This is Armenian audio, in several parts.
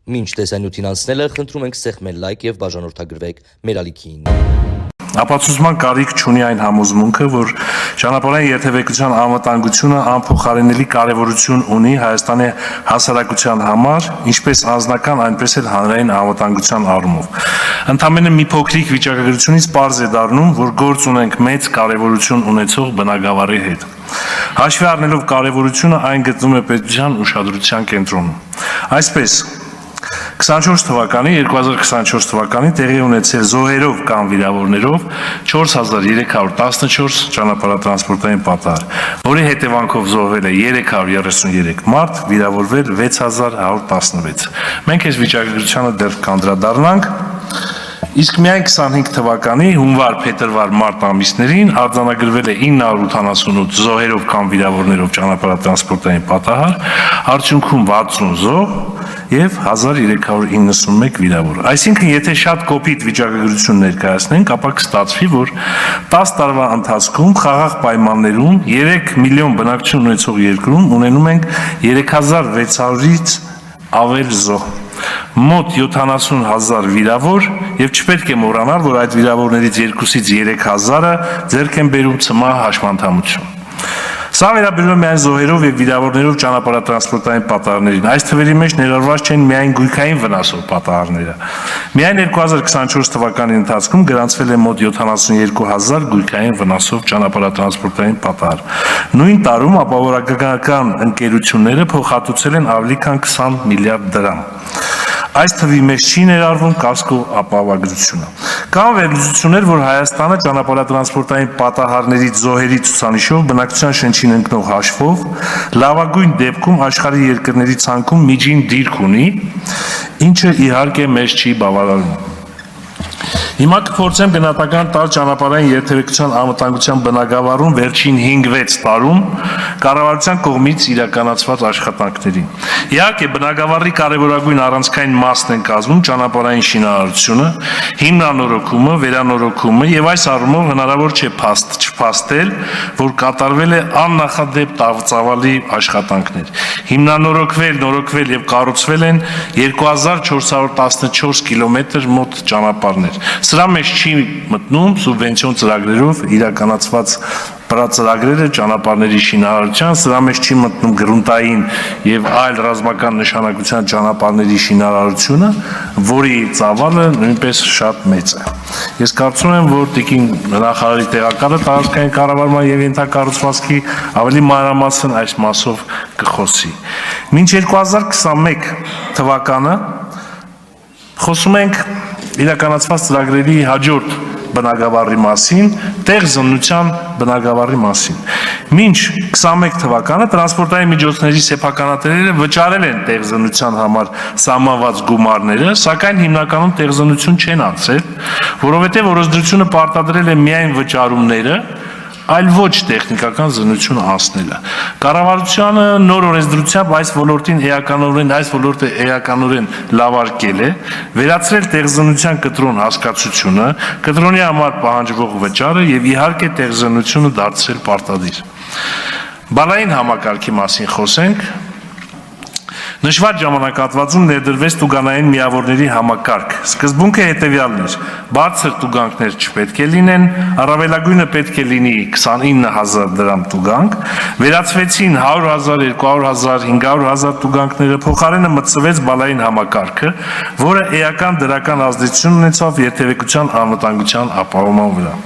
Մինչ տեսանյութին անցնելը խնդրում ենք սեղմել լայք եւ բաժանորդագրվեք մեր ալիքին։ Ապացուցման կարիք չունի այն համոզմունքը, որ ճանապարհային երթևեկության անվտանգությունը անփոխարինելի կարևորություն ունի Հայաստանի հասարակության համար, ինչպես անձնական, այնպես էլ հանրային անվտանգության առումով։ Ընդամենը մի փոքրիկ վիճակագրությունից պարզ է դառնում, որ գործ ունենք մեծ կարևորություն ունեցող բնագավառի հետ։ Հաշվի առնելով կարևորությունը, այն գտնվում է պետության ուշադրության կենտրոնում։ Այսպես 2024 թվականի տեղի ունեցել զոհերով կամ վիրավորներով 4314 ճանապարհատրանսպորտային պատահար, որի հետևանքով զոհվել է 333 մարդ, վիրավորվել 6116։ Մենք այս վիճակագրությանը դեռ կանդրադառնանք։ Իսկ միայն 25 թվականի հունվար-փետրվար մարտ ամիսներին արձանագրվել է 988 զոհերով կամ վիրավորներով ճանապարհատրանսպորտային պատահար, արդյունքում 60 զոհ եւ 1391 վիրավոր։ Այսինքն, եթե շատ կոպիտ վիճակագրություն ներկայացնենք, ապա կստացվի, որ 10 տարվա ընթացքում խաղաղ պայմաններում 3 միլիոն բնակչություն ունեցող երկրում ունենում ենք 3600-ից ավել զոհ, մոտ 70,000 վիրավոր եւ չպետք է մոռանալ, որ այդ վիրավորներից 2-ից 3000-ը ձեռք են բերում ցմահ հաշմանդամություն։ Սա վերաբերում է միայն զոհերով եւ վիրավորներով ճանապարհատրանսպորտային պատահարներին։ Այս թվերի մեջ ներառված չեն միայն գույքային վնասով պատահարները։ Միայն 2024 թվականի ընթացքում գրանցվել է մոտ 72000 գույքային վնասով ճանապարհատրանսպորտային պատահար։ Նույն տարում ապահովագրական ընկերությունները փոխհատուցել են ավելի քան 20 միլիարդ դրամ։ Այս թվի մեջ չի ներառվում կասկո ապահովագրությունը։ Կան վերլուծություններ, որ Հայաստանը ճանապարհատրանսպորտային պատահարների զոհերի ցուցանիշով բնակչության շնչին ընկնող հաշվով լավագույն դեպքում աշխարհի երկրների ցանկում միջին դիրք ունի, ինչը իհարկե մեզ չի բավարարում։ Հիմա կփորձեմ գնահատական տալ ճանապարհային երթևեկության անվտանգության բնագավառում վերջին 5-6 տարում կառավարության կողմից իրականացված աշխատանքներին։ Իհարկե, բնագավառի կարևորագույն առանցքային մասն են կազմում ճանապարհային շինարարությունը, հիմնանորոգումը, վերանորոգումը եւ այս առումով հնարավոր չէ չփաստել, որ կատարվել է աննախադեպ ծավալի աշխատանքներ։ Հիմնանորոգվել, նորոգվել եւ կառուցվել են 2414 կիլոմետր մոտ ճանապարհներ։ Սրա մեջ չի մտնում սուբվենցիոն ծրագրերով իրականացված ծրագրերը ճանապարհների շինարարության, սրա մեջ չի մտնում գրունտային եւ այլ ռազմական նշանակության ճանապարհների շինարարությունը, որի ծավալը նույնպես շատ մեծ է։ Ես կարծում եմ, որ տիկին նախարարի տեղակալը տարածքային կառավարման եւ ենթակառուցվածքի ավելի մանրամասն այս մասով կխոսի։ Մինչ 2021 թվականը խոսում ենք իրականացված ծրագրերի հաջորդ բնագավառի մասին, տեղ զննության բնագավառի մասին։ Մինչ 21 թվականը տրանսպորտային միջոցների սեփականատերերը վճարել են տեղ զննության համար սահմանված գումարները, սակայն հիմնականում տեղ զննություն չեն անցել, որովհետև օրենսդրությունը պարտադրել է միայն վճարումները, այլ ոչ տեխնիկական զննություն անցնելը։ Կառավարությունը նոր օրենսդրությամբ այս ոլորտը էականորեն լավարկել է, վերացրել տեղզննության կտրոն հասկացությունը, կտրոնի համար պահանջվող վճարը եւ իհարկե տեղզննությունը դարձրել պարտադիր։ Բանային համակարգի մասին խոսենք։ Նշված ժամանակահատվածում ներդրվեց տուգանային միավորների համակարգ։ Սկզբունքը հետևյալն էր. բարձր տուգանքներ չպետք է լինեն, առավելագույնը պետք է լինի 29000 դրամ տուգանք, վերացվեցին 100,000, 200,000, 500,000 տուգանքները, փոխարենը մտցվեց բալային համակարգը, որը էական դրական ազդեցություն ունեցավ երթևեկության անվտանգության ապահովման վրա։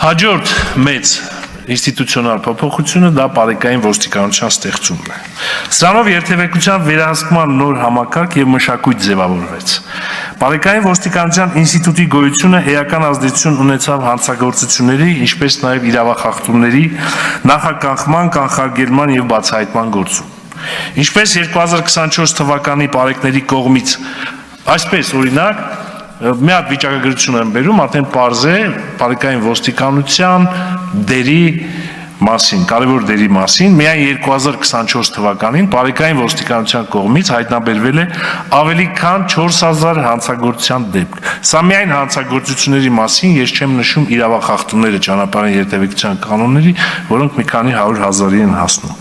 Հաջորդ մեծ ինստիտուցիոնալ փոփոխությունը դա բարեկային ոստիկանության ստեղծումն է։ Սրանով երթևեկության վերահսկման նոր համակարգ եւ մշակույթ ձևավորվեց։ Բարեկային ոստիկանության ինստիտուտի գոյությունը էական ազդեցություն ունեցավ հանցագործությունների, ինչպես նաեւ իրավախախտումների նախականխման, կանխարգելման եւ բացահայտման գործում։ Ինչպես 2024 թվականի բարեկների կողմից, այսպես օրինակ մի հատ վիճակագրություն եմ բերում, արդեն պարզ է բարեկային ոստիկանության դերի մասին, կարևոր դերի մասին, միայն 2024 թվականին Բարեկային ոստիկանության կողմից հայտնաբերվել է ավելի քան 4000 հանցագործության դեպք։ Սա միայն հանցագործությունների մասին, ես չեմ նշում իրավախախտումները ճանապարհային երթևեկության կանոնների, որոնք մի քանի 100,000-ի են հասնում։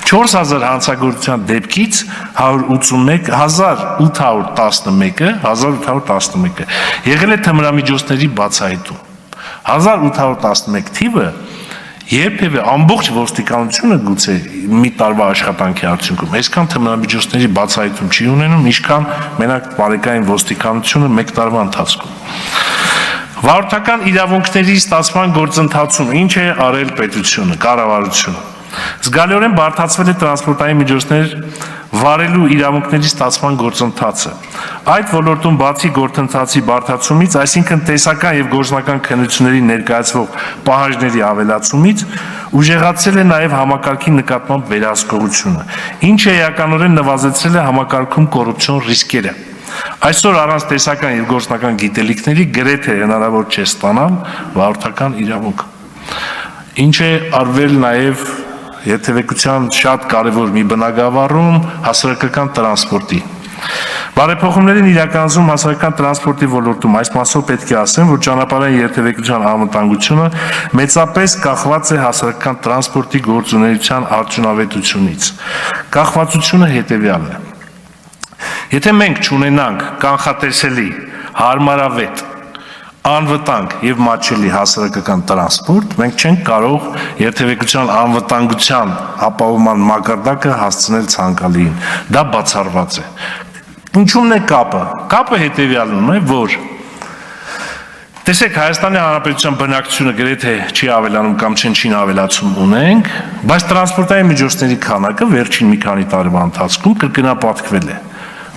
4000 հանցագործության դեպքից 1811-ը եղել է թմրամիջոցների բացահայտում։ 1811 թիվը երբևէ ամբողջ ոստիկանությունը գուցե մի տարվա աշխատանքի արդյունքում այսքան թմրամիջոցների բացահայտում չի ունենում, ինչքան մենակ Բարեկային ոստիկանությունը մեկ տարվա ընթացքում։ Վարորդական իրավունքների ստացման գործընթացում ինչ է արել պետությունը, կառավարությունը։ Զգալիորեն բարդացվել է տրանսպորտային միջոցներ վարելու իրավունքների ստացման գործընթացը։ Այդ ոլորտում բացի գործընթացի բարդացումից, այսինքն տեսական եւ գործնական քննությունների ներկայացվող պահանջների ավելացումից, ուժեղացել է նաեւ համակարգի նկատմամբ վերահսկողությունը, ինչը էականորեն նվազեցրել է համակարգում կոռուպցիոն ռիսկերը։ Այսօր առանց տեսական եւ գործնական գիտելիքների գրեթե հնարավոր չէ ստանալ վարորդական իրավունք։ Ինչ է արվել նաեւ երթևեկության շատ կարևոր մի բնագավառում հասարակական տրանսպորտի։ Բարեփոխումներին իրականացում հասարակական տրանսպորտի ոլորտում այս մասով պետք է ասեմ, որ ճանապարհային երթևեկության անվտանգությունը մեծապես կախված է հասարակական տրանսպորտի գործունեության արդյունավետությունից։ Կախվածությունը հետևյալն է. Եթե մենք չունենանք կանխատեսելի, հարմարավետ, անվտանգ եւ մատչելի հասարակական տրանսպորտ, մենք չենք կարող երթևեկության անվտանգության ապահովման մակարդակը հասցնել ցանկալիին։ Դա բացառված է։ Ինչու՞մն է կապը։ Կապը հետևյալն է, որ տեսեք, Հայաստանի Հանրապետության բնակչությունը գրեթե չի ավելանում կամ չին ավելացում ունենք, բայց տրանսպորտային միջոցների քանակը վերջին մի քանի տարվա ընթացքում կրկնապատկվել է։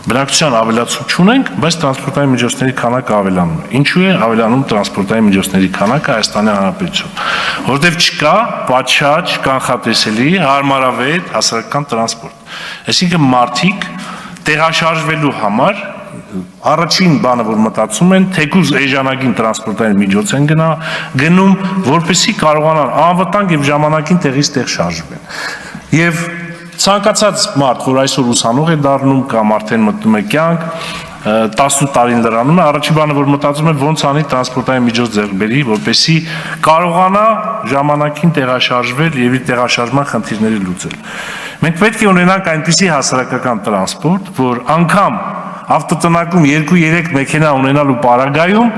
Բնակչության ավելացում չունենք, բայց տրանսպորտային միջոցների քանակը ավելանում է։ Ինչու է ավելանում տրանսպորտային միջոցների քանակը Հայաստանի Հանրապետությունում։ Որտեղ չկա պատշաճ, կանխատեսելի, հարմարավետ հասարակական տրանսպորտ։ Այսինքն մարդիկ տեղաշարժվելու համար առաջին բանը, որ մտածում են, թեկուզ էժանագին տրանսպորտային միջոց են գնում, որպեսզի կարողանան անվտանգ եւ ժամանակին տեղից տեղ շարժվեն։ Եվ ցանկացած մարդ, որ այսօր ուսանող է դառնում կամ արդեն մտնում է կյանք, 10 տարին լրանում է, առաջին բանը, որ մտածում է, ոնց անի տրանսպորտային միջոց ձեռք բերի, որպեսզի կարողանա ժամանակին տեղաշարժվել եւ իր տեղաշարժման խնդիրները լուծել։ Մենք պետք է ունենանք այնպիսի հասարակական տրանսպորտ, որ անգամ ավտոտնակում 2-3 մեքենա ունենալու պարագայում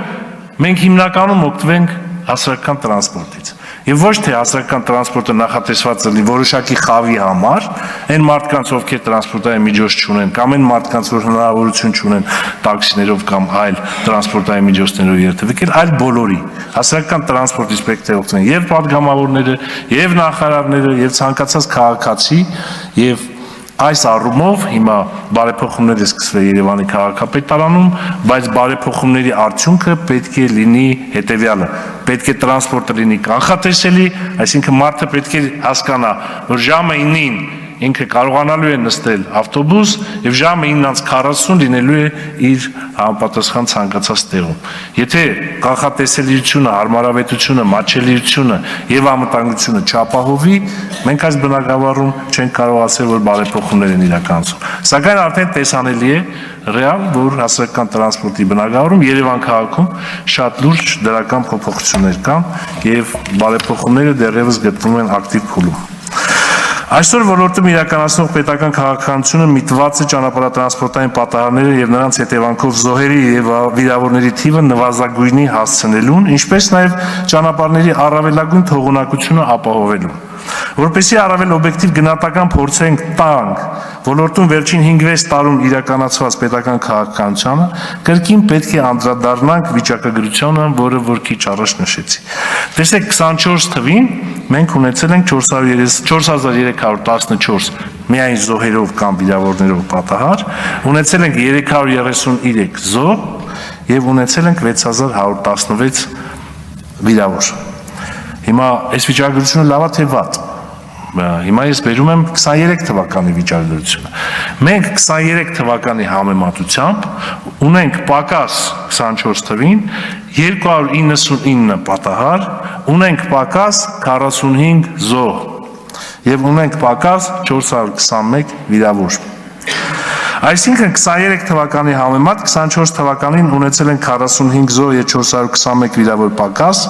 մենք հիմնականում օգտվենք հասարակական տրանսպորտից։ Եվ ոչ թե հասարակական տրանսպորտը նախատեսված լինի որոշակի խավի համար, այն մարդկանց, ովքեր տրանսպորտային միջոց չունեն, կամ այն մարդկանց, որ հնարավորություն չունեն տաքսիներով կամ այլ տրանսպորտային միջոցներով երթևեկել, այլ բոլորի։ Հասարակական տրանսպորտից պետք է օգտվեն եւ падգամավորները, եւ նախարարները, եւ ցանկացած քաղաքացի, եւ այս առումով հիմա բարեփոխումներ է սկսվել Երևանի քաղաքապետարանում, բայց բարեփոխումների արդյունքը պետք է լինի հետևյալը. պետք է տրանսպորտը լինի կանխատեսելի, այսինքն մարդը պետք է հասկանա, որ ժամը 9-ին ինքը կարողանալու է նստել ավտոբուս եւ ժամը 9:40 լինելու է իր համապատասխան ցանկացած տեղում։ Եթե կանխատեսելիությունը, հարմարավետությունը, մատչելիությունը եւ անվտանգությունը չապահովի, մենք այս բնագավառում չենք կարող ասել, որ բարեփոխումներ են իրականացում։ Սակայն արդեն տեսանելի է ռեալ, որ հասարակական տրանսպորտի բնագավառում Երևան քաղաքում շատ լուրջ դրական փոփոխություններ կան եւ բարեփոխումները դեռևս գտնվում են ակտիվ փուլում։ Այսօր ոլորտում իրականացնող պետական քաղաքականությունը միտված է ճանապարհատրանսպորտային պատահարները եւ նրանց հետևանքով զոհերի եւ վիրավորների թիվը նվազագույնի հասցնելուն, ինչպես նաեւ ճանապարհների առավելագույն թողունակությունը ապահովելուն։ Որպեսզի առավել օբյեկտիվ գնահատական փորձենք տանք ոլորտում վերջին 5-6 տարում իրականացված պետական քաղաքականությանը, կրկին պետք է անդրադառնանք վիճակագրությանը, որը որ քիչ առաջ նշեցի։ Տեսեք, 24 թվին մենք ունեցել ենք 4314 միայն զոհերով կամ վիրավորներով պատահար, ունեցել ենք 333 զոհ եւ ունեցել ենք 6116 վիրավոր։ Հիմա այս վիճակագրությունը լավ է թե վատ։ Հիմա ես բերում եմ 23 թվականի վիճակագրությունը։ Մենք 23 թվականի համեմատությամբ ունենք պակաս 24 թվին 299 պատահար, ունենք պակաս 45 զոհ եւ ունենք պակաս 421 վիրավոր։ Այսինքն 23 թվականի համեմատ 24 թվականին ունեցել են 45 զոհ եւ 421 վիրավոր պակաս,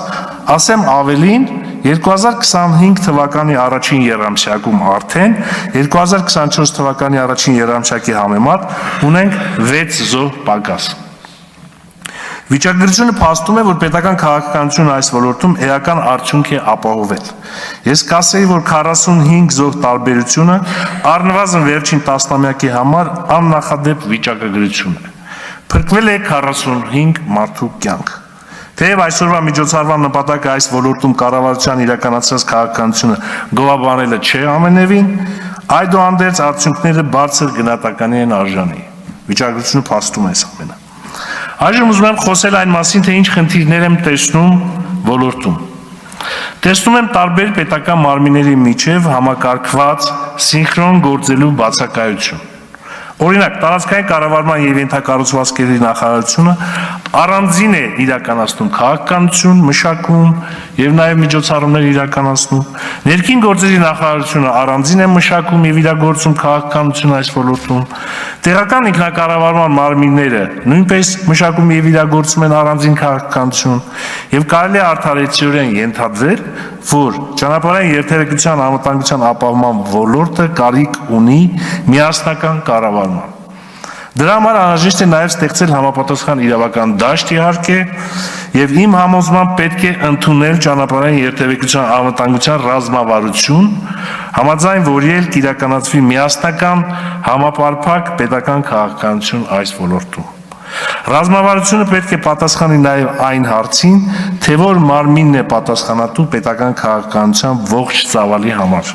ասեմ ավելին 2025 թվականի առաջին եռամսյակում արդեն 2024 թվականի առաջին եռամսյակի համեմատ ունենք 6 զոհ պակաս։ Վիճակագրությունը փաստում է, որ պետական քաղաքականությունը այս ոլորտում էական արդյունք է ապահովել։ Ես կասեի, որ 45 զոհ տարբերությունը առնվազն վերջին տասնամյակի համար աննախադեպ վիճակագրություն է։ Փրկվել է 45 մարդու կյանք։ Թեև այսօրվա միջոցառման նպատակը այս ոլորտում կառավարության իրականացրած քաղաքականությունը գովաբանելը չէ ամենևին, այդուհանդերձ արդյունքները բարձր գնահատականի են արժանի։ Վիճակագրությունը փաստում է այս ամենը։ Այժմ ուզում եմ խոսել այն մասին, թե ինչ խնդիրներ եմ տեսնում ոլորտում։ Տեսնում եմ տարբեր պետական մարմինների միջև համակարգված սինխրոն գործելու բացակայություն։ Օրինակ, տարածքային կառավարման եւ ենթակառուցվածքների նախարարությունը առանձին է իրականացնում քաղաքականություն, մշակում եւ նաեւ միջոցառումներ իրականացնում։ Ներքին գործերի նախարարությունը առանձին է մշակում եւ իրագործում քաղաքականություն այս ոլորտում։ Տեղական ինքնակառավարման մարմինները նույնպես մշակում եւ իրագործում են առանձին քաղաքականություն եւ կարելի է արդարացիորեն ենթադրել, որ ճանապարհային երթևեկության անվտանգության ապահովման ոլորտը կարիք ունի միասնական կառավարման։ Դրա համար անհրաժեշտ է նաև ստեղծել համապատասխան իրավական դաշտ իհարկե եւ իմ համոզմամբ պետք է ընդունել ճանապարհային երթևեկության անվտանգության ռազմավարություն, համաձայն որի էլ կիրականացվի միասնական համապարփակ պետական քաղաքականություն այս ոլորտում։ Ռազմավարությունը պետք է պատասխանի նաև այն հարցին, թե որ մարմինն է պատասխանատու պետական քաղաքականության ողջ ծավալի համար։